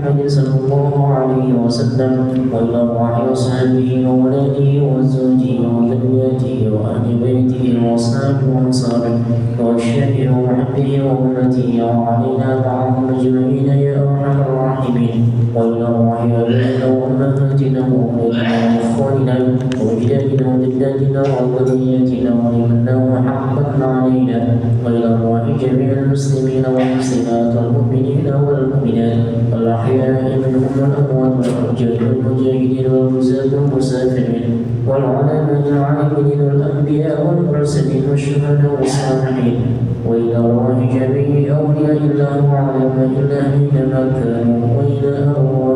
محمد صلى الله عليه وسلم وإلى أرواح أصحابه وأولاده وأزواجه وذرياته وأهل بيته وأصحابه وأنصاره وأشياخه ومحبه وأمته وعلينا معهم أجمعين يا أرحم الراحمين وإلى أرواح آبائنا وأمهاتنا وأولادنا وإخواننا وأجدادنا وجداتنا وذرياتنا ولمن له حقا علينا وإلى أرواح جميع المسلمين والمسلمات والمؤمنين والمؤمنات والأحياء منهم والأموات والرجال والمجاهدين والغزاة والمسافرين والعلماء العاملين والأنبياء والمرسلين والشهداء والصالحين وإلى أرواح جميع أولياء الله وعلماء الله أينما كانوا وإلى أرواح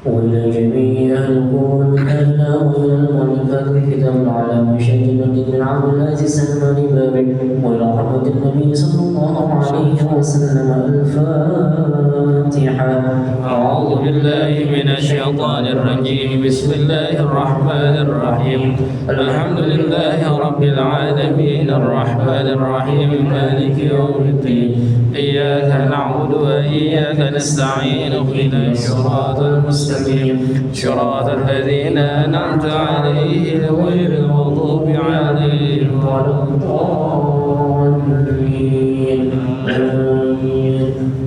وإلى جميع أهل القبور من أهلنا وإلى المؤلفات الكتاب على مشاهد المسجد بن عبد العزيز سلمان بابك وإلى رحمة النبي صلى الله عليه وسلم الفاتحة. أعوذ بالله من الشيطان الرجيم بسم الله الرحمن الرحيم الحمد لله رب العالمين الرحمن الرحيم مالك يوم الدين إياك نعبد وإياك نستعين اهدنا الصراط المستقيم صراط الذين أنعمت عليهم غير المغضوب عليهم ولا الضالين.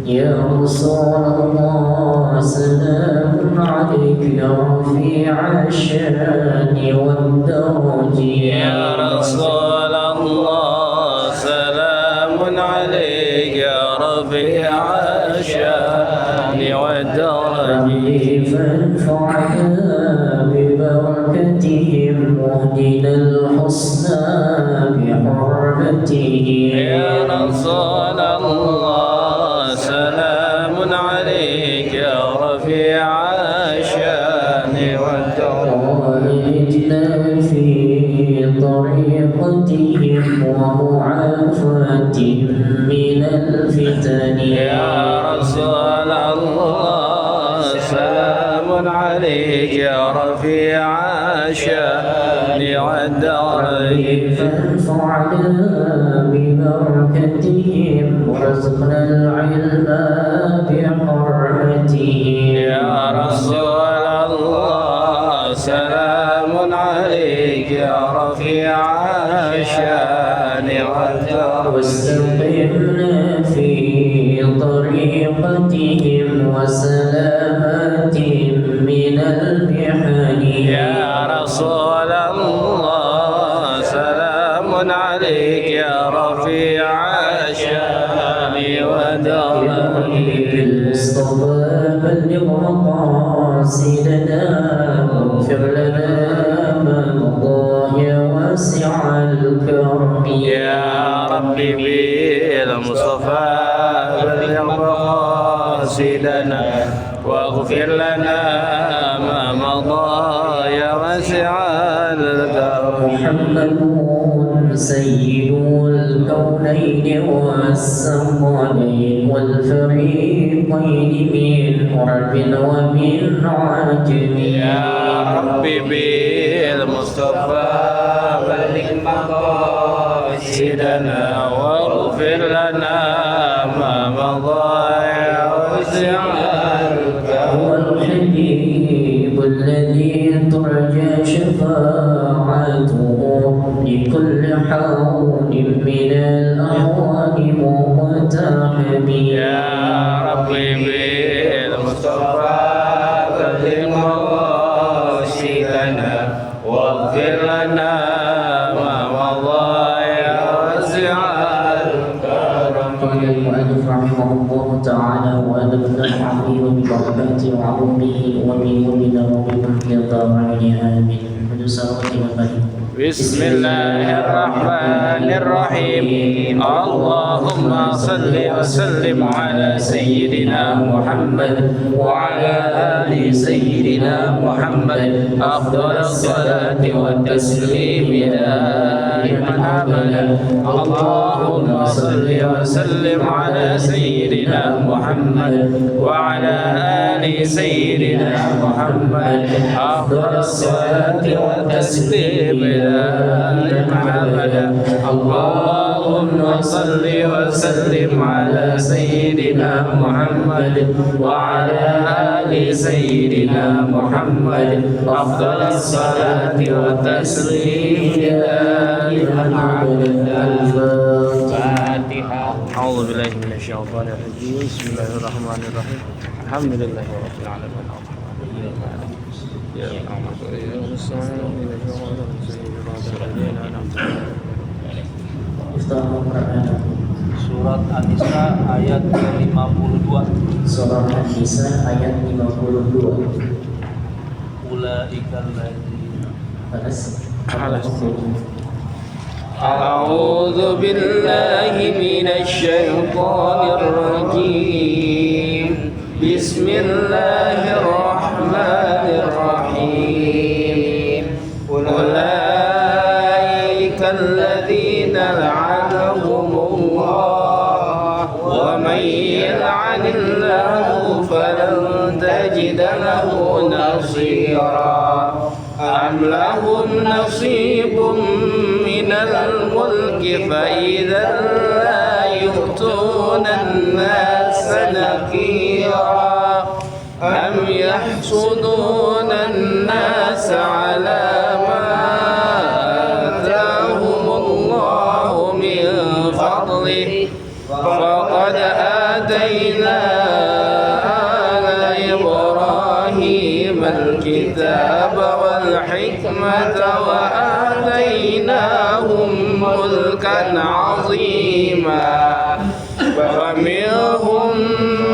يا رسول الله سلام عليك يا رفيع الشان والدرج. يا رسول الله سلام عليك يا رفيع الشان والدرج. فانفعنا ببركتهم واهدنا الحسنى بحرمته. يا رسول الله سلام عليك يا رفيع الشان والدرج. وأهدنا في طريقتهم ومعافاتهم من الفتن. يا رسول الله سلام عليك يا رفيع الشان والدرج. فانفعنا ببركتهم وارزقنا العلم بحرمته. يا رسول الله سلام عليك يا رفيع الشان والدرج. واستقمنا في طريقتهم وسلاماتهم من المحن. يا رسول الله سلام عليك يا رفيع الشان والدرج. المصطفى بلغ مقاصدنا واغفر لنا ما مضى يا واسع الكرم. يا ربي بالمصطفى بلغ مقاصدنا واغفر لنا ما مضى يا واسع الكرم. محمد سيد الكونين والثقلين والفريقين من عرب ومن عجم. يا ربي بالمصطفى بلغ مقاصدنا واغفر لنا ما مضى يا واسع الكرم. هو الحبيب الذي ترجى شفاعته لكل حول من الأحوال مقتحم. يا ربي بالمصطفى بلغ مقاصدنا واغفر لنا ما مضى يا واسع الكرم. قال المؤلف رحمه الله تعالى وأدبنا العظيم ببركاته وعظمه وبه وبنا وبكم في الدارين آمين. حدث وقت Bismillahirrahmanirrahim. Allahumma salli wa sallim ala sayyidina Muhammad wa ala ali sayyidina Muhammad afdhalus salati wa taslim daiman abada. Allahumma salli wa sallim ala sayyidina Muhammad wa ala ali sayyidina Muhammad afdhalus salati wa taslim Allahumma salli wa sallim ala sayyidina Muhammad wa ala ali sayyidina Muhammad afdhalus salati wa taslim Al-Fatihah. A'udzu billahi minasyaitonir rajim. Bismillahirrahmanirrahim. Alhamdulillahi rabbil alamin. Surat An-Nisa ayat 52. Surah An-Nisa ayat 52. Ulaikal ladzina A'udzu billahi minasyaitonir rajim. Bismillahirrahmanirrahim. Ulaikal ladzina la'anahumullah wa may yal'anillahu falan tajida lahu nasira. Am lahum nasibun minal mulki fa idzan la yu'tuna an-nasa nakira. Am yahsuduna an-nasa 'ala ma atahumullahu min fadlihi faqad atayna ala Ibrahim al-kitaba wal-hikmata wa atainahum mulkan 'azima. Wa minhum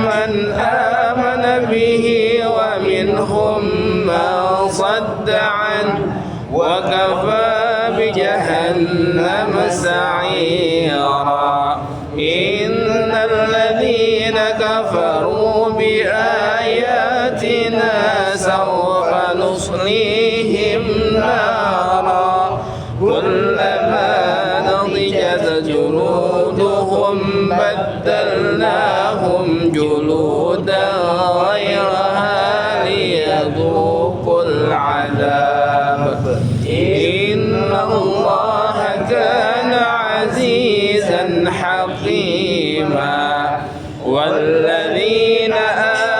man amana bihi wa minhum man sadda 'anhu wa kafa bi jahannam sa'ira. Innal ladzina kafaru bi ayatina sawfa nuslihim nara kullama nadijat juluduhum baddalnahum juludan ghayraha liyadhuqul 'adab. Inna Allaha kana 'azizan hakima. Walladzina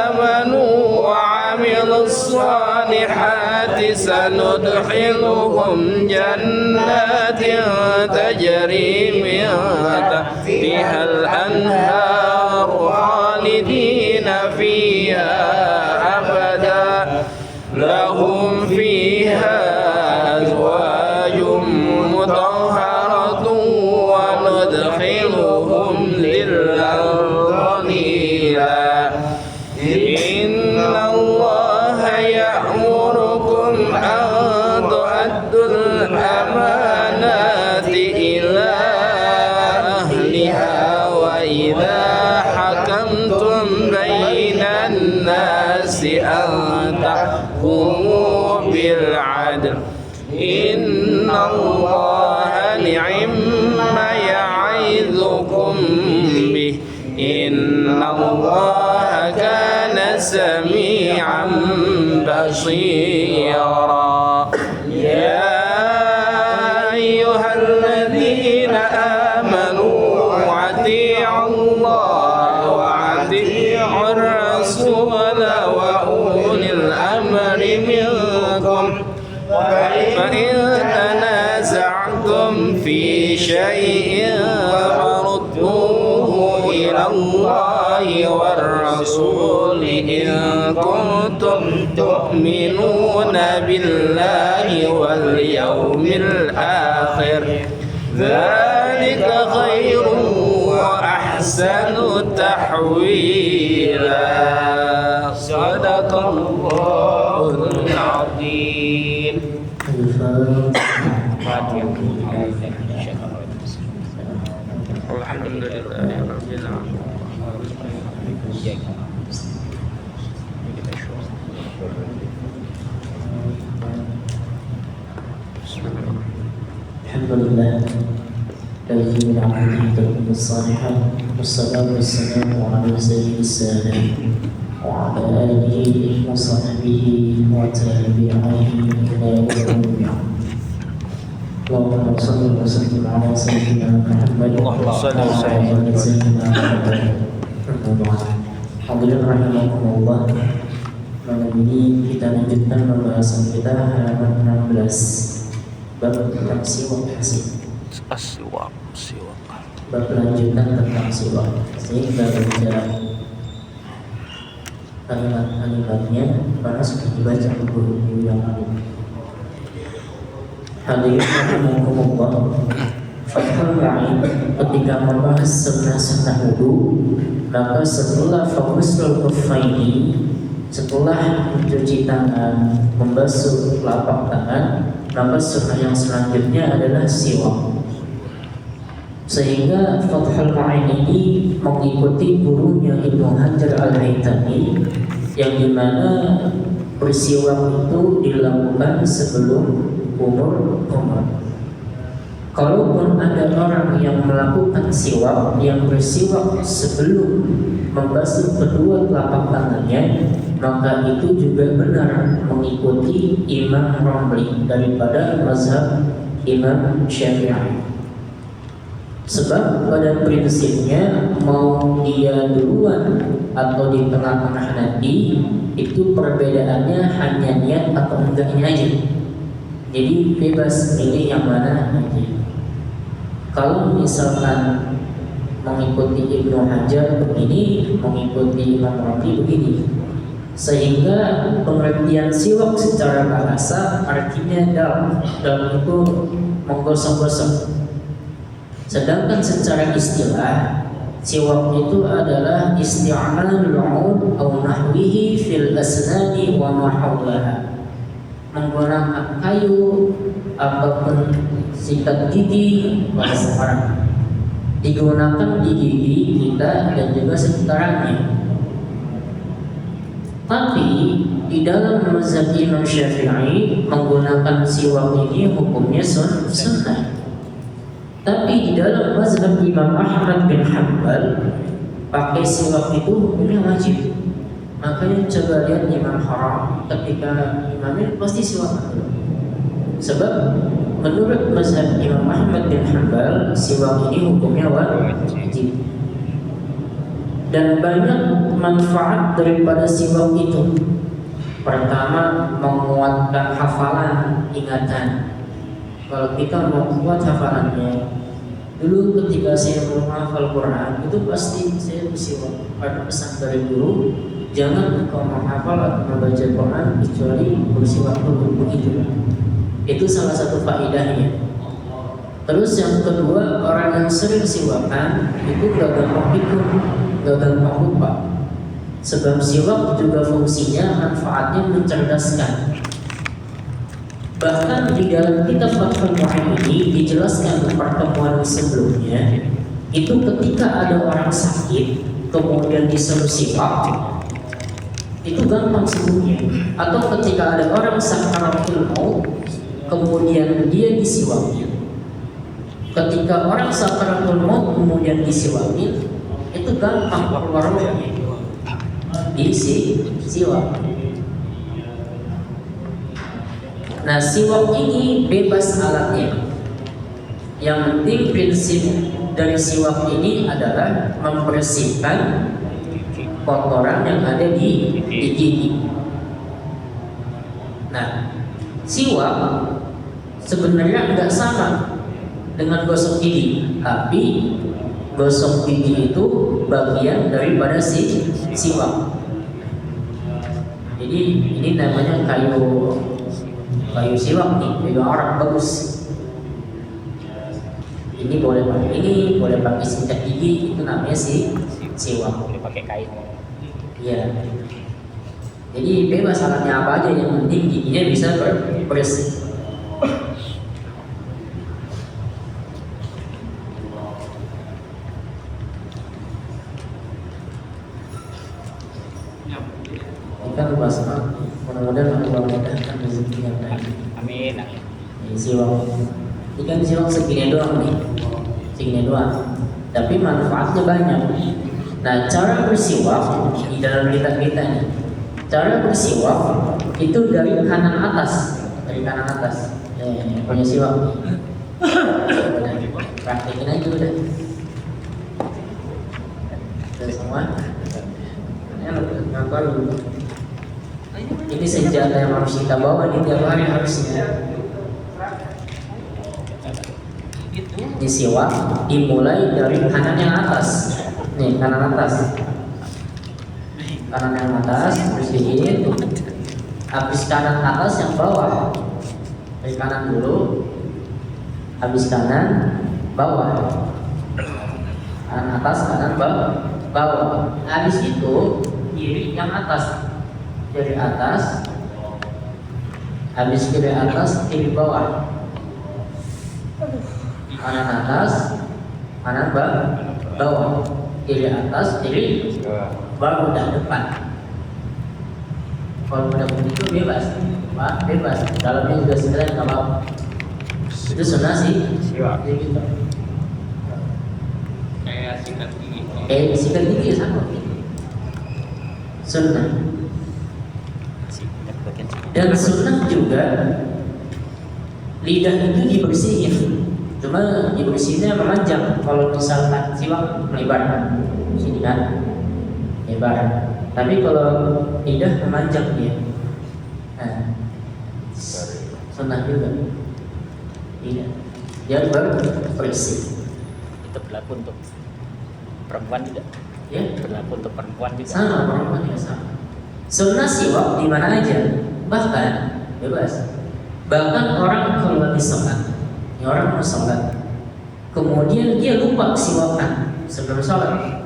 amanu wa 'amilus salihati sanudkhiluhum jannatin tajri min tahtihal anhar khalidina fiha abada. Lahum fiha azwajum mutahharatun wa nudkhiluhum dhillan dhalila. Inna Allaha ya'murukum an tu'addul amanati ila ahliha wa idha hakamtum bainan nasi an tahkumu bil 'adl. Inna Allaha ni'ma ya'idhukum bih. Inna Allaha kana sami'an basira. Ya ayyuhalladzina amanu ati'u Allah wa ati'ur rasul wa ulil amri minkum. فإن تنازعتم في شيء فردوه إلى الله والرسول إن كنتم تؤمنون بالله واليوم الآخر ذلك خير وأحسن تحويلا. صدق الله العظيم. Alhamdulillahirabbil alamin. Alhamdulillah. الذي من عبده تكون الصالحات والصلاة والسلام على سيد السادة وعلى آله وصحبه وتابعيه إلى يوم القيامة. اللهم صل وسلم على سيدنا محمد اللهم صل وعلى وسلم. آل سيدنا محمد. Hadirin rahimakumullah. Malam ini kita lanjutkan pembahasan kita halaman 16 bab tentang siwak hasil. Siwak. Bab lanjutan tentang siwak. Sehingga berbicara kalimat-kalimatnya karena sudah dibaca guru yang lalu. Hadirin rahimakumullah. Fathul Ma'in ketika membahas sunnah-sunnah wudu, maka setelah faghslul khuffaini, setelah mencuci tangan, membasuh telapak tangan, maka sunnah yang selanjutnya adalah siwak. Sehingga Fathul Ma'in ini mengikuti gurunya Ibnu Hajar Al-Haytami, yang dimana bersiwak itu dilakukan sebelum umur. Kalaupun ada orang yang melakukan siwak, yang bersiwak sebelum membasuh kedua telapak tangannya, maka itu juga benar mengikuti Imam Romli daripada mazhab Imam Syafi'i. Sebab pada prinsipnya mau dia duluan atau di tengah-tengah nanti, itu perbedaannya hanya niat atau enggaknya aja. Jadi bebas pilih yang mana aja. Kalau misalkan mengikuti Ibnu Hajar begini, mengikuti Imam Rafi begini, sehingga pengertian siwak secara bahasa artinya dalam itu menggosok-gosok. Sedangkan secara istilah, siwak itu adalah isti'malul 'ud aw nahwihi fil asnani wa ma hawlaha. Menggunakan kayu ataupun sikat gigi bahasa Arab, digunakan di gigi kita dan juga sekitarannya. Tapi di dalam mazhab Imam Syafi'i menggunakan siwak ini hukumnya sunnah. Tapi di dalam mazhab Imam Ahmad bin Hanbal pakai siwak itu hukumnya wajib. Makanya coba lihat Imam Haram ketika imamnya pasti siwak dulu. Sebab menurut mazhab Imam Ahmad bin Hanbal siwak ini hukumnya wajib. Dan banyak manfaat daripada siwak itu. Pertama, menguatkan hafalan, ingatan. Kalau kita mau kuat hafalannya, dulu ketika saya mau menghafal Quran itu pasti saya bersiwak. Ada pesan dari guru, jangan engkau menghafal atau membaca Quran kecuali bersiwak dulu. Begitu. Itu salah satu faedahnya. Terus yang kedua, orang yang sering siwakan itu gak gampang pikir, gak gampang lupa. Sebab siwak juga fungsinya, manfaatnya mencerdaskan. Bahkan di dalam kitab Fathul Ma'in ini dijelaskan di pertemuan sebelumnya, itu ketika ada orang sakit kemudian disuruh siwak, itu gampang sembuhnya. Atau ketika ada orang sakaratul maut kemudian dia disiwaki, ketika orang sakaratul maut kemudian disiwaki, itu gampang keluar rohnya, disiwak. Nah, siwak ini bebas alatnya. Yang penting prinsip dari siwak ini adalah membersihkan kotoran yang ada di gigi. Nah, siwak sebenarnya nggak sama dengan gosok gigi, tapi gosok gigi itu bagian daripada siwak. Jadi ini namanya kayu siwak nih, kayu Arab bagus. Ini boleh pakai ini, boleh pakai sikat gigi, itu namanya siwak. Boleh pakai kain. Iya. Jadi bebas alatnya apa aja, yang penting giginya bisa bersih. Mudah-mudahan Allah mudahkan rezeki yang baik. Amin. Ini siwak. Ini kan siwak segini doang nih. Segini doang. Tapi manfaatnya banyak. Nah, cara bersiwak di dalam kita nih. Cara bersiwak itu dari kanan atas, punya siwak. Udah, praktekin aja udah. Udah semua. Ngapain dulu? Ini senjata yang harus kita bawa di tiap hari harusnya. Ini siwak dimulai dari kanan yang atas. Nih, kanan atas. Kanan yang atas bersihin. Habis kanan atas yang bawah. Dari kanan dulu. Habis kanan bawah. Kanan atas, kanan bawah. Habis itu kiri yang atas. Dari atas. Habis kiri atas, kiri bawah. Kanan atas, kanan bawah. Kiri atas, kiri bawah, udah depan. Kalau udah begitu bebas, Pak, bebas. Dalamnya juga sekalian kalau itu sunnah sih. Siwak. Gitu. Kayak sikat gigi. Sikat gigi sama. Sunnah. Dan sunnah juga lidah itu dibersihin. Cuma dibersihinnya memanjang. Kalau misalkan siwak melebar, sini kan lebar. Tapi kalau lidah memanjang dia. Nah, sunnah juga. Tidak. Dia bersih. Itu berlaku untuk perempuan tidak? Ya. Berlaku untuk perempuan tidak? Sama, perempuan juga sama. Sunnah siwak di mana aja. Bahkan bebas. Bahkan orang kalau lagi sholat, ini orang mau sholat, kemudian dia lupa siwakan sebelum sholat.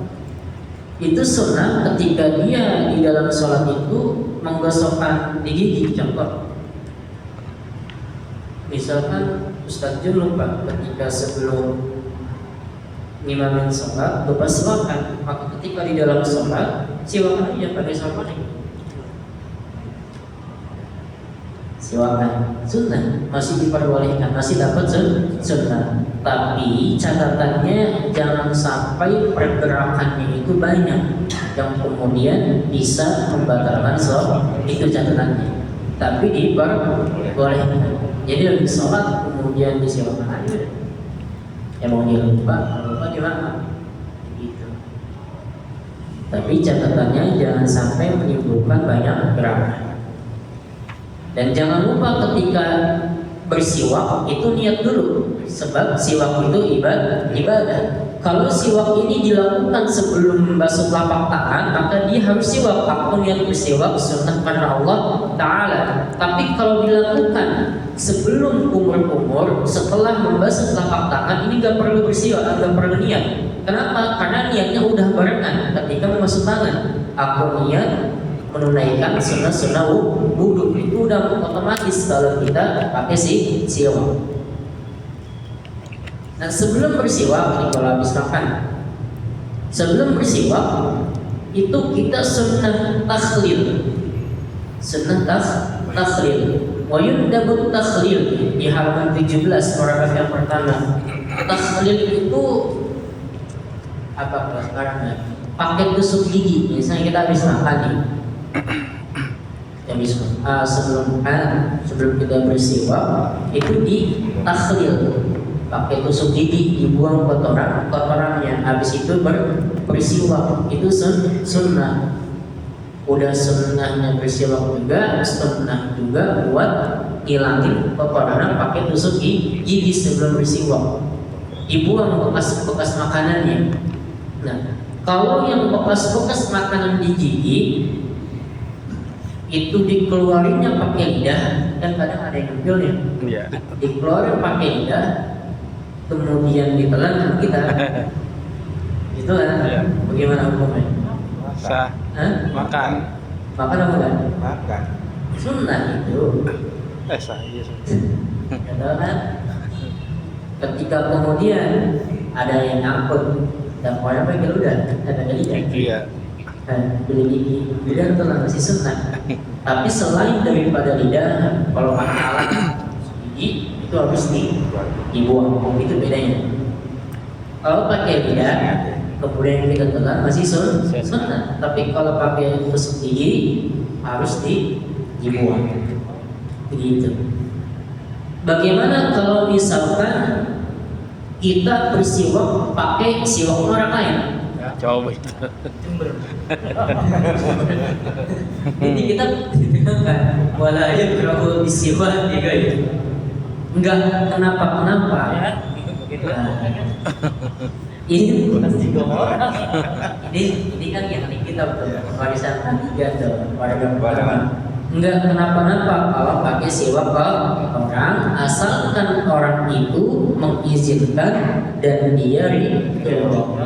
Itu sunnah ketika dia di dalam sholat itu menggosokkan di gigi. Contoh, misalkan Ustaz Jun lupa ketika sebelum ngimamin sholat lupa siwakan, maka ketika di dalam sholat siwakan aja pakai sabun. Siwakan sunnah masih diperbolehkan, masih dapat sunnah. Tapi catatannya jangan sampai pergerakannya itu banyak yang kemudian bisa membatalkan sholat. Itu catatannya. Tapi diperbolehkan. Jadi lagi sholat kemudian disiwakan aja. Emang dia lupa gimana? Gitu. Tapi catatannya jangan sampai menimbulkan banyak gerakan. Dan jangan lupa ketika bersiwak itu niat dulu, sebab siwak itu ibadah. Kalau siwak ini dilakukan sebelum membasuh telapak tangan, maka dia harus siwak. Aku niat bersiwak sunnah karena Allah Ta'ala. Tapi kalau dilakukan sebelum kumur-kumur, setelah membasuh telapak tangan, ini gak perlu bersiwak, gak perlu niat. Kenapa? Karena niatnya udah barengan ketika membasuh tangan. Aku niat menunaikan sunnah wudhu, itu udah otomatis kalau kita pakai siwak. Nah, sebelum bersiwak ini kalau habis makan, sebelum bersiwak itu kita sunnah takhlil, wa yundabut takhlil di halaman 17 paragraf yang pertama. Takhlil itu apa sekarang ya? Pakai tusuk gigi. Misalnya kita habis makan nih, sebelum kita bersiwak itu di takhlil, pakai tusuk gigi, dibuang kotorannya, habis itu bersiwak. Itu sunnah. Udah sunnahnya bersiwak juga, sunnah juga buat hilangin kotoran pakai tusuk gigi sebelum bersiwak, dibuang bekas makanannya. Nah, kalau yang bekas makanan di gigi itu dikeluarinnya pakai lidah, kan kadang ada yang ngambilnya. Iya. Dikeluarin pakai lidah, kemudian ditelan kita. Itu kan? Iya. Bagaimana hukumnya? Sah. Makan. Makan apa enggak? Makan. Sunnah itu. Sah. Iya. Kata kan? Ketika kemudian ada yang nyangkut, dan orang pakai ludah, ada lidah. Iya. Beli gigi, lidah itu masih sunnah. Tapi selain daripada lidah, kalau pakai alat gigi itu harus dibuang. Itu bedanya. Kalau pakai lidah, kemudian kita telan masih sunnah. Tapi kalau pakai tusuk gigi harus dibuang. Begitu. Bagaimana kalau misalkan kita bersiwak pakai siwak orang lain? Coba. Jadi kita dikatakan wala yakrahu bisiwak juga ya. Enggak kenapa-kenapa. Ini kan yang kita warisan ketiga tuh, warga pertama. Enggak kenapa-napa kalau pakai siwak ke orang, asalkan orang itu mengizinkan dan dia ridho.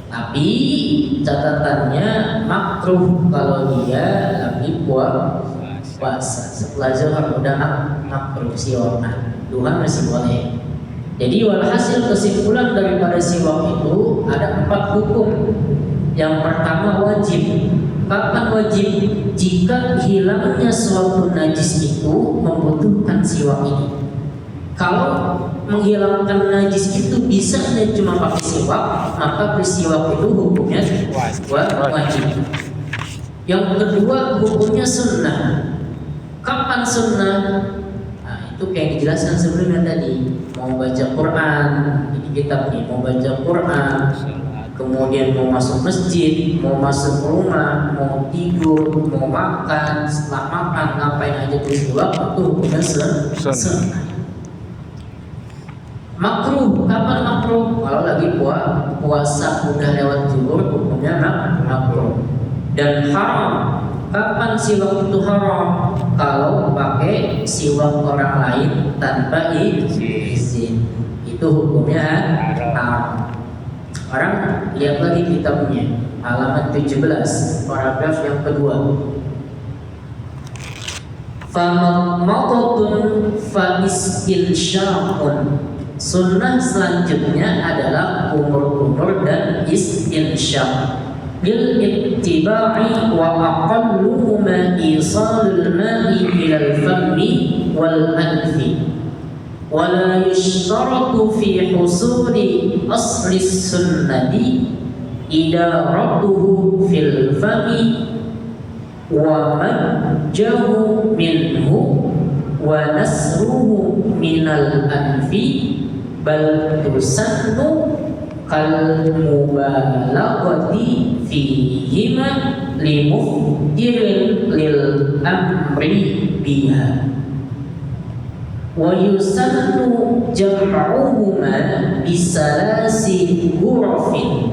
Tapi catatannya makruh kalau dia lagi puasa. Setelah zuhur udah makruh siwak. Duha masih boleh. Jadi walhasil kesimpulan daripada siwak itu ada 4 hukum. Yang pertama wajib. Kapan wajib? Jika hilangnya suatu najis itu membutuhkan siwak ini. Kalau menghilangkan najis itu bisa cuma pakai siwak, maka bersiwak itu hukumnya wajib. Yang kedua hukumnya sunnah. Kapan sunnah? Nah, itu kayak dijelaskan sebelumnya tadi. Mau baca Quran, ini kitab nih, mau baca Quran, kemudian mau masuk masjid, mau masuk rumah, mau tidur, mau makan, setelah makan ngapain aja bersiwak itu hukumnya sunnah. Makruh, kapan makruh? Kalau lagi puasa udah lewat zuhur hukumnya makruh. Dan haram, kapan siwak itu haram? Kalau pakai siwak orang lain tanpa izin, itu hukumnya haram. Sekarang lihat lagi kitabnya, halaman 17, paragraf yang kedua. Famadmatun fa istinsyaqun. Sunnah selanjutnya adalah kumur-kumur dan istinsyaq. Bil ittiba'i wa aqalluhuma isalul ma'i ilal fammi wal anfi. Wa la yushtaratu fi husuli asli sunnati idaratuhu fil fami wa majjahu minhu wa nasruhu minal anfi bal tusannu kal mubalaghati fihima limufdiril lil amri biha wa yusannu jam'uhuma bisalasi hurufin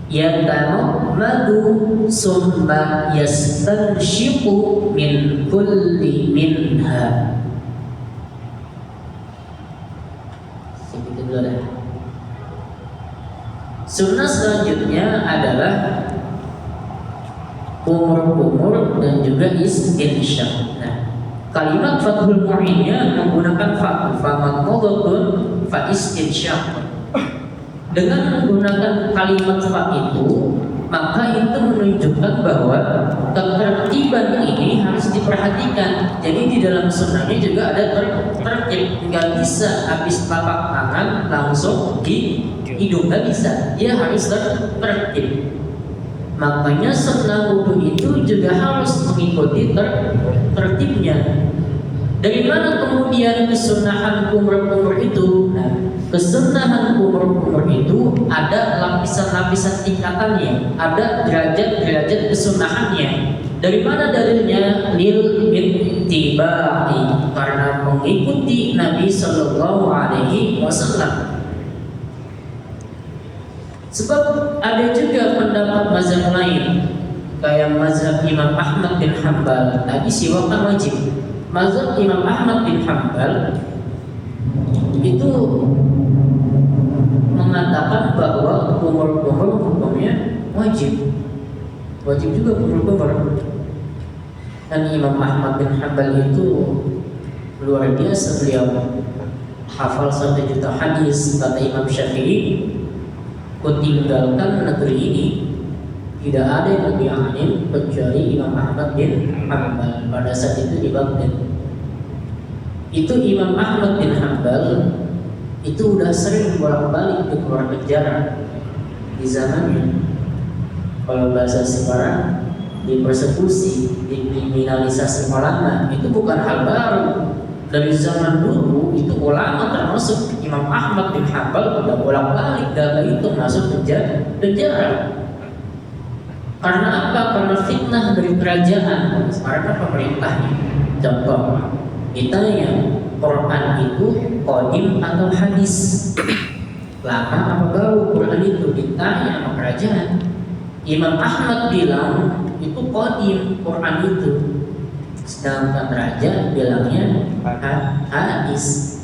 yatanammadu summa yastanshiqu min kulli minha. Sunnah selanjutnya adalah kumur-kumur dan juga istinsyaq. Nah, kalimat Fathul Mu'innya menggunakan famadmatun fa istinsyaq. Dengan menggunakan kalimat fa itu, maka itu menunjukkan bahwa ketertiban ini harus diperhatikan. Jadi di dalam sunnahnya juga ada tertib. Nggak bisa habis telapak tangan langsung di hidung, nggak bisa. Dia harus tertib. Makanya sunnah wudu itu juga harus mengikuti tertibnya. Dari mana kemudian kesunahan kumur-kumur itu? Nah, kesunahan kumur-kumur itu ada lapisan-lapisan tingkatannya, ada derajat-derajat kesunahannya. Dari mana dalilnya? Lil ittiba'i, karena mengikuti Nabi Sallallahu Alaihi Wasallam. Sebab ada juga pendapat mazhab lain, kayak mazhab Imam Ahmad bin Hanbal, tadi siwak kan wajib. Mazhab Imam Ahmad bin Hanbal itu mengatakan bahwa kumur-kumur hukumnya wajib juga kumur-kumur. Dan Imam Ahmad bin Hanbal itu luar biasa, beliau hafal 1 juta hadis. Kata Imam Syafi'i, ku tinggalkan negeri ini Tidak ada yang lebih alim kecuali Imam Ahmad bin Hanbal pada saat itu di Baghdad. Itu Imam Ahmad bin Hanbal itu udah sering bolak-balik ke keluar penjara di zamannya. Kalau bahasa sekarang, dipersekusi, dikriminalisasi ulama, itu bukan hal baru. Dari zaman dulu itu ulama termasuk Imam Ahmad bin Hanbal udah bolak-balik gagal itu masuk penjara. Karena apa? Karena fitnah dari kerajaan. Sekarang kan pemerintahnya. Contoh, ditanya Quran itu qadim atau hadis? Lama apa baru Quran itu? Ditanya sama kerajaan. Imam Ahmad bilang itu qadim Quran itu, sedangkan raja bilangnya hadis.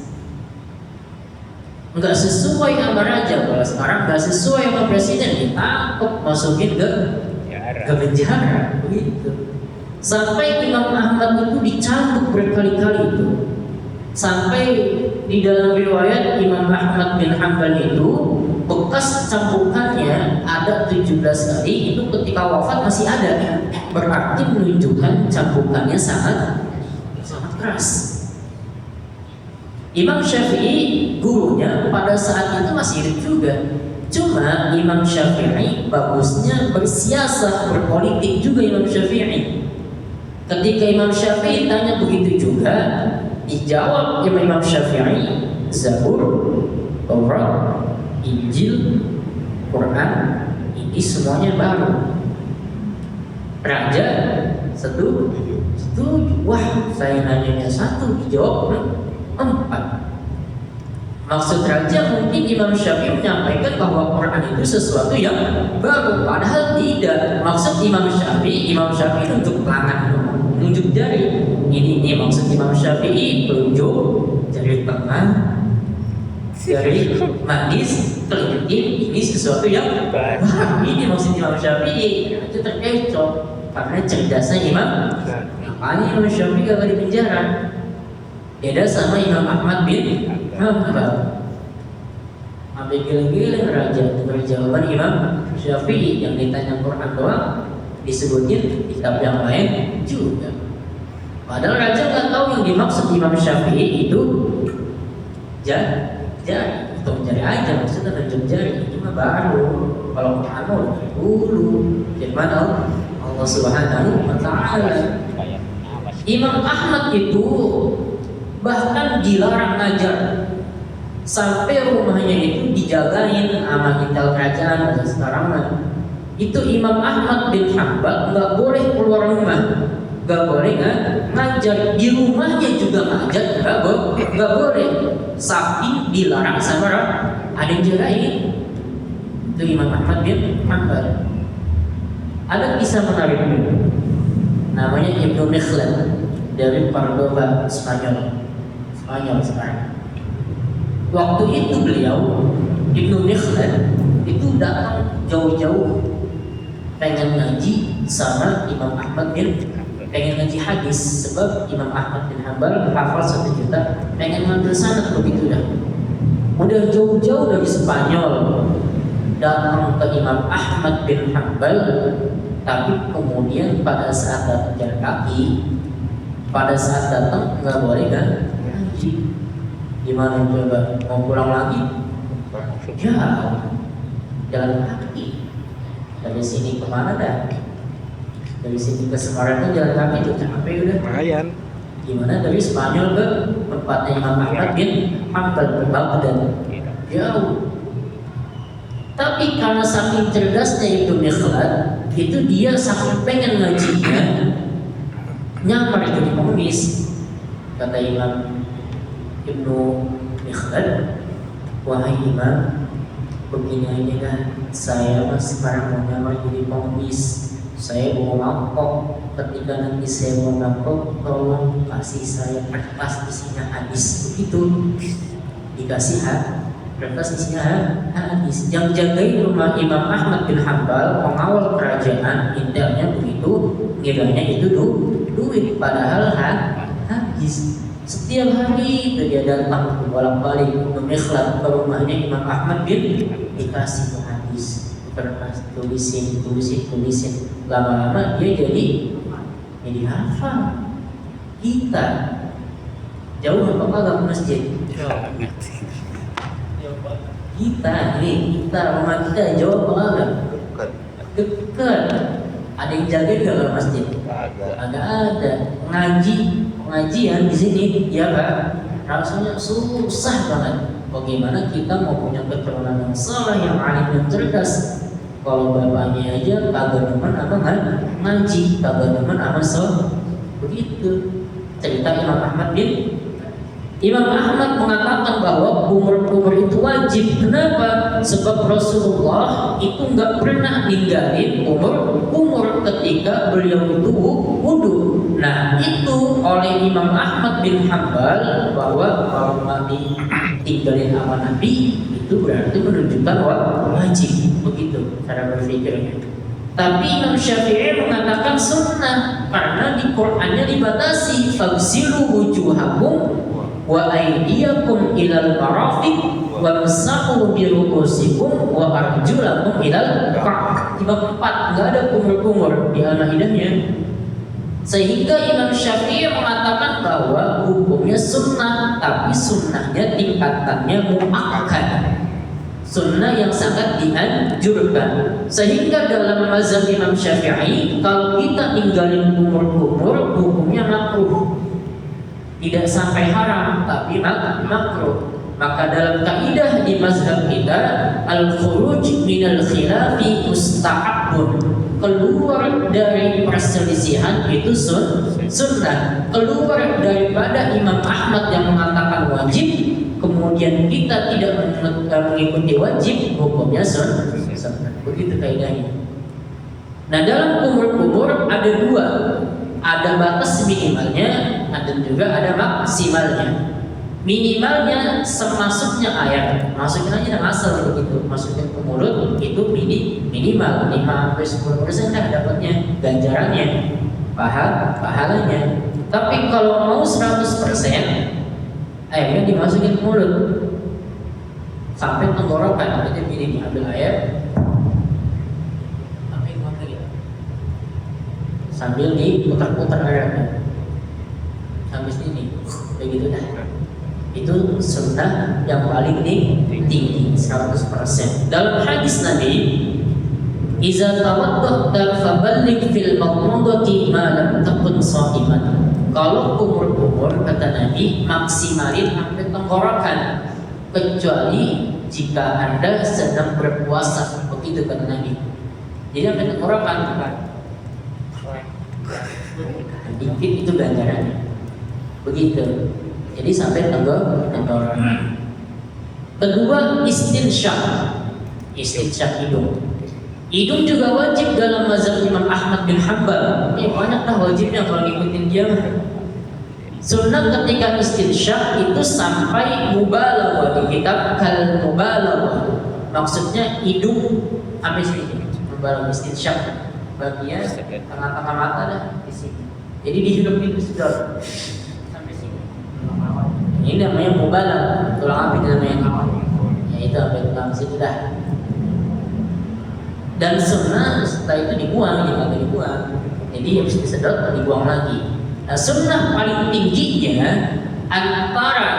Enggak sesuai sama raja. Kalau sekarang enggak sesuai sama presiden, ditangkap, masukin ke penjara begitu. Sampai Imam Ahmad itu dicambuk berkali-kali itu. Sampai di dalam riwayat Imam Ahmad bin Hanbal itu bekas cambukannya ada 17 kali, itu ketika wafat masih ada. Berarti menunjukkan cambukannya sangat keras. Imam Syafi'i gurunya pada saat itu masih hidup juga. Cuma Imam Syafi'i bagusnya bersiasat, berpolitik juga Imam Syafi'i. Ketika Imam Syafi'i tanya begitu juga, dijawab Imam Syafi'i, Zabur, Taurat, Injil, Quran, ini semuanya baru. Raja setuju. Wah, saya nanyanya 1, dijawab 4. Maksud raja mungkin Imam Syafi'i menyampaikan bahwa Quran itu sesuatu yang baru, padahal tidak. Maksud Imam Syafi'i nunjuk tangan, nunjuk jari. Ini maksud Imam Syafi'i, telunjuk, jari tengah, jari manis, kelingking, ini sesuatu yang baru. Ini maksud Imam Syafi'i. Itu terkecoh karena cerdasnya Imam. Makanya Imam Syafi'i gak di penjara. Beda sama Imam Ahmad bin Hanbal. Sampai giling-giling raja dengan jawaban Imam Syafi'i, yang ditanya Quran doang disebutin kitab yang lain juga. Padahal raja nggak tahu yang dimaksud Imam Syafi'i itu jari, atau jari aja, maksudnya nunjuk jari. Itu mah baru. Kalau Quran dulu firman Allah Subhanahu wa Ta'ala. Imam Ahmad itu bahkan dilarang ngajar, sampai rumahnya itu dijagain sama intel kerajaan masa sekarang. Itu Imam Ahmad bin Hanbal nggak boleh keluar rumah, nggak boleh ngajar, di rumahnya juga ngajar nggak boleh, saking dilarang sama ada yang jagain. Itu Imam Ahmad bin Hanbal. Ada kisah menarik namanya Ibnu Mikhlad dari Cordoba, Spanyol sekarang. Waktu itu beliau Ibnu Mikhlad itu datang jauh-jauh pengen ngaji sama Imam Ahmad bin, pengen ngaji hadis, sebab Imam Ahmad bin Hanbal hafal 1 juta, pengen ngambil sanad begitu dah. Udah jauh-jauh dari Spanyol datang ke Imam Ahmad bin Hanbal, tapi kemudian pada saat datang jalan kaki, pada saat datang nggak boleh ngaji. Gimana coba mau pulang lagi? Jauh, jalan kaki. Dari sini kemana dah? Dari sini ke Semarang tuh jalan kaki tuh capek udah. Lumayan. Gimana dari Spanyol ke tempatnya Imam Ahmad bin Hanbal ke Baghdad? Jauh. Tapi karena saking cerdasnya Ibnu Mikhlad, itu dia saking pengen ngajinya, nyamar jadi pengemis. Kata Imam Ibnu Mikhlad, wahai Imam, begini aja kan, saya sekarang mau nyamar jadi pengemis, saya mau mangkok. Ketika nanti saya mau mangkok, tolong kasih saya kertas isinya hadis. Begitu dikasih kertas isinya hadis. Yang jagain rumah Imam Ahmad bin Hanbal, pengawal kerajaan, intelnya begitu, ngiranya itu duit, padahal hadis. Setiap hari itu dia datang bolak-balik Mikhlad ke rumahnya Imam Ahmad bin, dikasih hadis. Pernah tulisin. Lama-lama dia jadi hafal. Kita jauh apa kagak ke masjid? Kita rumah kita jauh apa kagak? Dekat. Ada yang jaga nggak ke masjid? Agak ada. Pengajian di sini, ya Pak. Rasanya susah banget. Bagaimana kita mau punya keturunan yang saleh, yang alim, yang cerdas? Kalau bapaknya aja kagak demen apa ngaji, kagak demen apa begitu. Cerita Imam Ahmad mengatakan bahwa kumur itu wajib. Kenapa? Sebab Rasulullah itu nggak pernah ninggalin kumur ketika beliau itu wudu. Nah itu oleh Imam Ahmad bin Hanbal bahwa kalau Nabi tinggalin sama Nabi itu berarti menunjukkan wajib. Begitu cara berpikirnya. Tapi Imam Syafi'i mengatakan sunnah karena di Qur'annya dibatasi fagsilu wujuhakum wa aydiyakum ilal marafiq wamsahu bi ru'usikum wa arjulakum ilal ka'bah. Di bab 4 enggak ada kumur-kumur di Al-Maidahnya. Sehingga Imam Syafi'i mengatakan bahwa hukumnya sunnah, tapi sunnahnya tingkatannya muakkad. Sunnah yang sangat dianjurkan. Sehingga dalam mazhab Imam Syafi'i kalau kita tinggalin kumur-kumur hukumnya makruh. Tidak sampai haram tapi makruh. Maka dalam kaidah di mazhab kita al-khuruj minal khilafi mustahabun. Keluar dari perselisihan itu sunnah. Keluar daripada Imam Ahmad yang mengatakan wajib, kemudian kita tidak mengikuti wajib, hukumnya sunnah. Begitu kaidahnya. Nah dalam kumur-kumur ada dua. Ada batas minimalnya, ada juga ada maksimalnya. Minimalnya semasuknya ayat, masukin aja yang asal begitu, masukin ke mulut itu minimal 5-10% dah dapatnya ganjarannya, pahalanya. Tapi kalau mau 100%, ayatnya dimasukin ke mulut sampai tenggorokan, aja gini diambil ayat. Sambil diputar-putar ayatnya sampai sini, begitu dah. Itu sunnah yang paling tinggi 100%. Dalam hadis Nabi, "Iza tawaddahta faballigh fil madmadati ma lam takun sha'iman." Kalau kumur-kumur kata Nabi maksimalin sampai tenggorokan, kecuali jika Anda sedang berpuasa, begitu kata Nabi. Jadi sampai tenggorokan bukan? Dikit itu ganjarannya. Begitu. Jadi sampai tenggorokan. Kedua istinsyaq hidung. Hidung juga wajib dalam mazhab Imam Ahmad bin Hanbal. Banyaklah wajibnya kalau ngikutin dia. Sunnah ketika istinsyaq itu sampai mubalaghah di kitab kal mubalaghah. Maksudnya hidung sampai sini. Mubalaghah istinsyaq. Bagian tengah-tengah mata dah di sini. Jadi dihidup itu sudah sampai sini. Ini namanya mubalah, tulang api namanya kawan. Ya itu sampai tulang situ dah. Dan sunnah setelah itu dibuang, jangan dibuang. Jadi habis disedot dibuang lagi. Nah, sunnah paling tingginya antara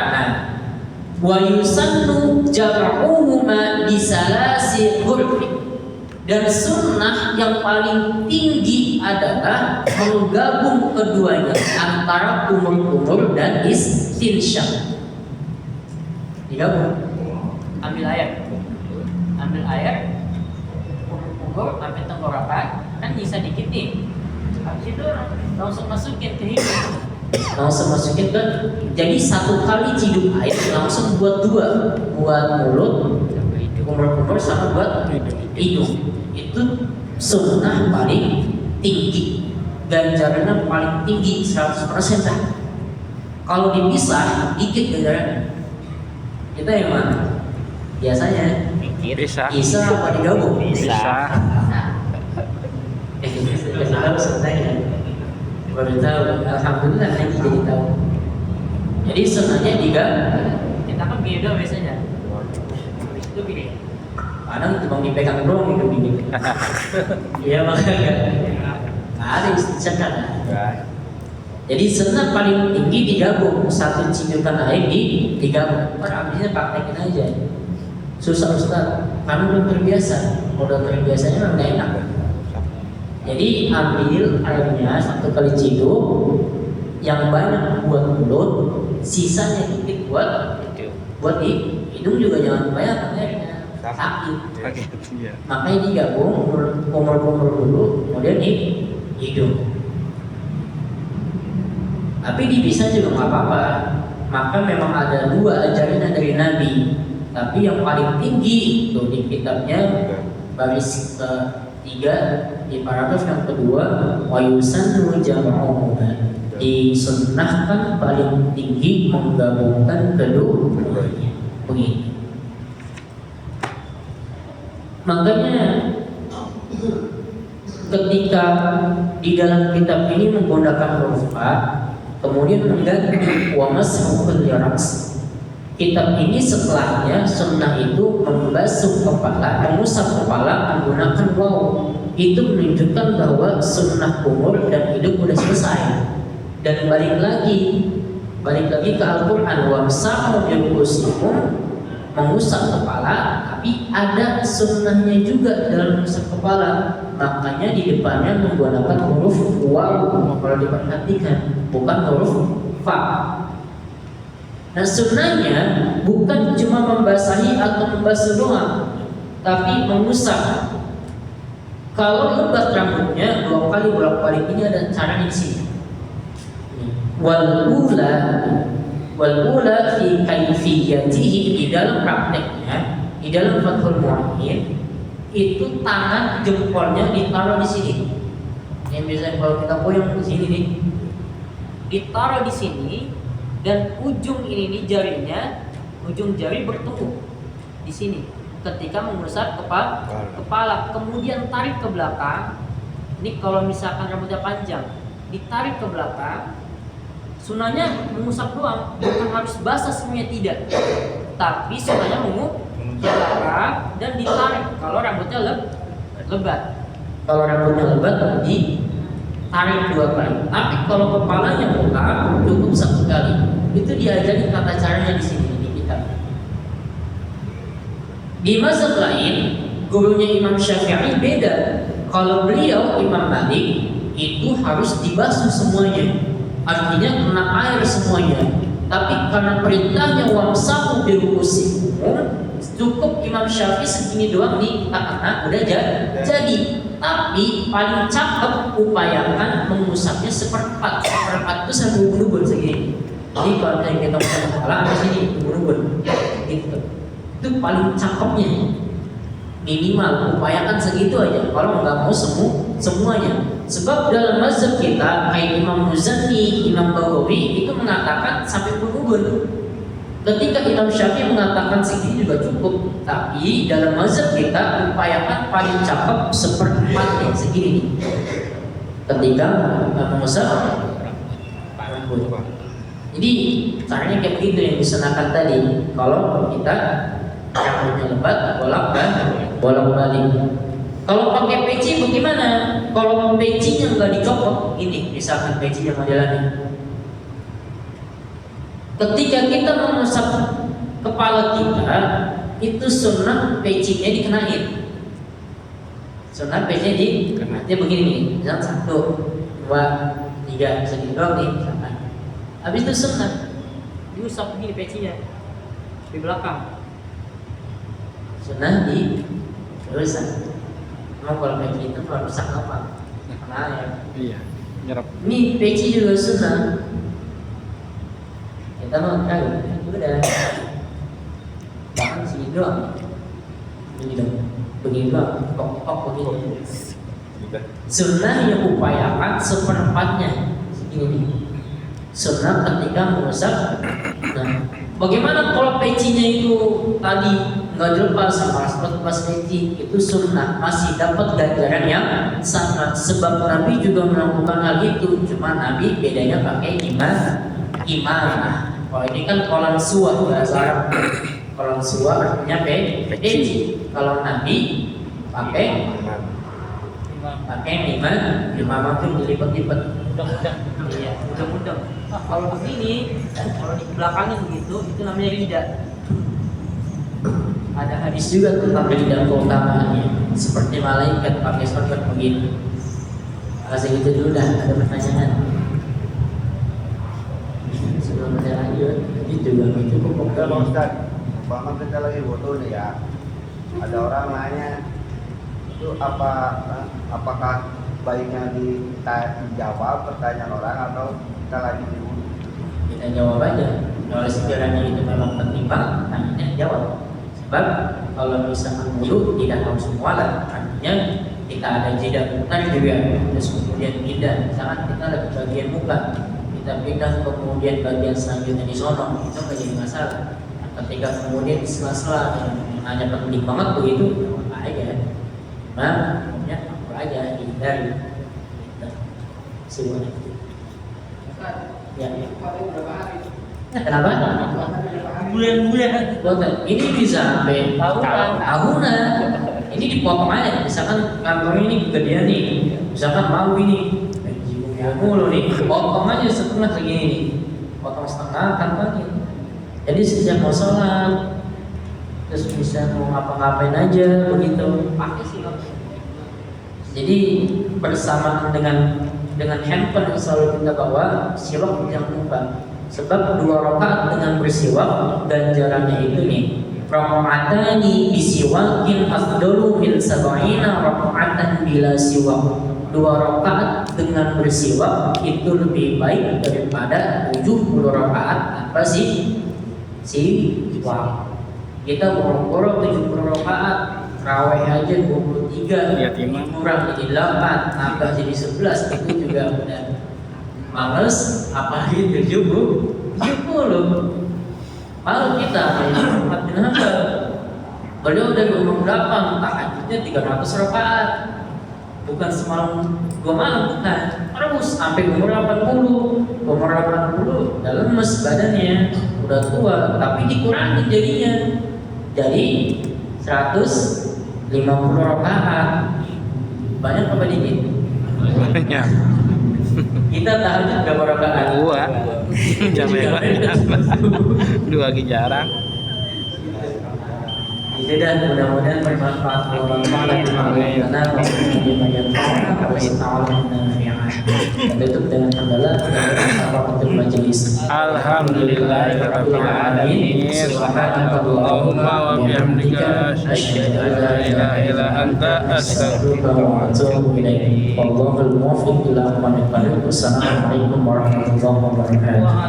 wa yusannu jam'uhuma bi salasi ghurfi. Dan sunnah yang paling tinggi adalah menggabung keduanya antara kumur-kumur dan istinsyaq. Digabung. Ambil ayat, kumur-kumur sampai tenggorokan, kan bisa dikit nih. Habis itu langsung masukin ke hidung. Langsung masukin ke. Jadi satu kali ciduk air langsung buat dua, buat mulut, kumur-kumur sama buat hidung. Itu sunnah paling tinggi, ganjarannya paling tinggi 100% dah. Kalau dipisah dikit ganjarannya. Kita yang mana? Biasanya bisa apa digabung? bisa. Tahu sebenarnya. Baru tahu. Alhamdulillah lagi jadi tahu. Jadi sunnahnya digabung. Kita kan beda biasanya. Itu gini. Kadang cuma dipegang doang hidup ini. Iya makanya nggak ada istilah. Jadi senang paling tinggi digabung, satu cidukan air digabung. Abisnya praktekin aja. Susah Ustaz, karena belum terbiasa. Kalau udah terbiasanya memang nggak enak. Jadi ambil airnya satu kali ciduk, yang banyak buat mulut, sisanya dikit buat di hidung juga jangan banyak airnya. Sakit. Iya. Makanya digabung, kumur-kumur dulu, kemudian di hidung. Tapi dipisah juga nggak apa-apa. Maka memang ada dua ajaran dari Nabi. Tapi yang paling tinggi itu di kitabnya baris ketiga di paragraf yang kedua, wa yusannu jam'uhuma. Disunnahkan paling tinggi menggabungkan keduanya. Begini. Makanya ketika di dalam kitab ini menggunakan huruf A, kemudian mengganti wa mashu al-ra's. Kitab ini setelahnya sunnah itu membasuh kepala, mengusap kepala menggunakan waw. Itu menunjukkan bahwa sunnah umur dan hidup sudah selesai. Dan balik lagi ke Al-Quran, wamsahu bi ru'usikum, mengusap kepala, tapi ada sunnahnya juga dalam mengusap kepala. Makanya di depannya menggunakan huruf waw kalau diperhatikan, bukan huruf fa. Nah sunnahnya bukan cuma membasahi atau membasuh doang, tapi mengusap. Kalau lebat rambutnya 2 kali bolak-balik, ini ada cara di sini. Wal ula fi kaifiyatihi, di dalam prakteknya, di dalam Fathul Mu'in itu tangan jempolnya ditaruh di sini. Yang biasanya kalau kita goyang di sini nih, ditaruh di sini dan ujung ini nih jarinya, ujung jari bertemu di sini. Ketika mengusap kepala, kemudian tarik ke belakang. Ini kalau misalkan rambutnya panjang, ditarik ke belakang. Sunahnya mengusap doang, bukan harus basah semuanya, tidak. Tapi sunahnya mengusap ke belakang dan ditarik. Kalau rambutnya lebat, ditarik 2 kali. Tapi kalau kepalanya bukan, cukup 1 kali. Itu diajari tata caranya di sini di kitab. Di mazhab lain, gurunya Imam Syafi'i beda. Kalau beliau Imam Malik itu harus dibasuh semuanya. Artinya kena air semuanya. Tapi karena perintahnya wamsahu bi ru'usikum, cukup Imam Syafi'i segini doang nih karena udah jadi. Tapi paling cakep upayakan mengusapnya seperempat itu sampai ubun-ubun segini. Jadi kalau kita mengusap kepala di sini ubun-ubun gitu. Itu paling cakepnya. Minimal upayakan segitu aja. Kalau nggak mau semuanya. Sebab dalam mazhab kita kayak Imam Muzani, Imam Baghawi itu mengatakan sampai ubun-ubun. Ketika Imam Syafi'i mengatakan segini juga cukup. Tapi dalam mazhab kita upayakan paling cakep seperempatnya segini nih. Ketika mengusap rambut. Jadi caranya kayak begitu yang disunahkan tadi. Kalau kita rambutnya lebat, bolak-balik. Kalau pakai peci bagaimana? Kalau pecinya nggak dicopot, ini misalkan peci yang modelannya. Ketika kita mengusap kepala kita, itu sunnah pecinya dikenain. Sunnah pecinya dikenain. Dia begini nih, misalkan 1, 2, 3, segini doang nih misalkan. Habis itu sunnah diusap begini pecinya di belakang. Sunnah diusap. Emang kalau peci itu kalau rusak apa? Nah ya. Iya. Nyerap. Ini peci juga sunnah. Kita mau tahu, udah. Bahkan sini doang. Begini doang. Kok begini. Sunnah yang upayakan seperempatnya segini nih. Sunnah ketika mengusap. Nah, bagaimana kalau pecinya itu tadi nggak dilepas sama lepas peci, itu sunnah, masih dapat ganjaran yang sama. Sebab Nabi juga melakukan hal itu, cuma Nabi bedanya pakai imamah. Kalau ini kan kolan suah bahasa Arab. Kalau suwa artinya peci. Kalau Nabi pakai lima itu dilipat-lipat. Iya, mudah-mudah. Kalau begini, kalau di belakangnya begitu, itu namanya rida. Ada hadis juga tentang rida keutamaannya. Seperti malaikat pakai sorban begini. Segitu dulu dah, ada pertanyaan. Sebelum saya lanjut, itu juga cukup. Enggak Bang Ustaz, umpama kita lagi foto nih ya, ada orang nanya itu apakah baiknya kita dijawab pertanyaan orang atau kita lagi dulu? Kita jawab aja. Kalau sekiranya itu memang penting banget, tanya jawab. Sebab kalau misalkan dulu tidak harus mualat, artinya kita ada jeda bentar juga, terus kemudian pindah. Misalkan kita lagi bagian muka, kita pindah kemudian bagian selanjutnya di sono, itu nggak jadi masalah. Ketika kemudian di sela-sela yang hanya penting banget begitu, apa aja. Nah, ya apa aja hindari. Semuanya. Ya. Kenapa? Bulan-bulan. Ini bisa sampai tahunan. Ini dipotong aja. Misalkan kantor ini kegedean nih. Misalkan mau ini. Mulu nih. Potong aja setengah segini nih. Potong setengah tanpa ini. Jadi sejak mau sholat, terus bisa mau ngapa-ngapain aja begitu. Pakai sih. Jadi bersamaan dengan handphone yang selalu kita bawa, siwak jangan lupa. Sebab 2 rakaat dengan bersiwak ganjarannya itu nih. Raka'atani bisiwakin afdalu min 70 raka'atan bila siwak. 2 rakaat dengan bersiwak itu lebih baik daripada 70 rakaat apa sih? Siwak. Kita boro-boro 70 rakaat, raweh aja 23, kurang jadi 8, nambah jadi 11, itu juga udah males, apalagi 70. Kalau kita Ahmad bin Hanbal, beliau udah ngomong berapa, tahajudnya 300 rakaat, bukan semalam 2 malam, bukan, terus sampai umur 80, udah lemes badannya, udah tua, tapi dikurangi jadinya, jadi 150 rakaat. Banyak apa dikit? Banyak. Kita tahajud berapa rakaat? 2. Jangan banyak. 2 lagi jarang. Jadi dan mudah-mudahan bermanfaat untuk karena tutup dengan hamdalah dan majelis. Alhamdulillahirabbil alamin. Subhanakallahumma wa bihamdika asyhadu an la ilaha illa anta astaghfiruka wa atubu ilaik. Wallahul muwaffiq ila aqwamit thoriq. Wassalamualaikum warahmatullahi wabarakatuh.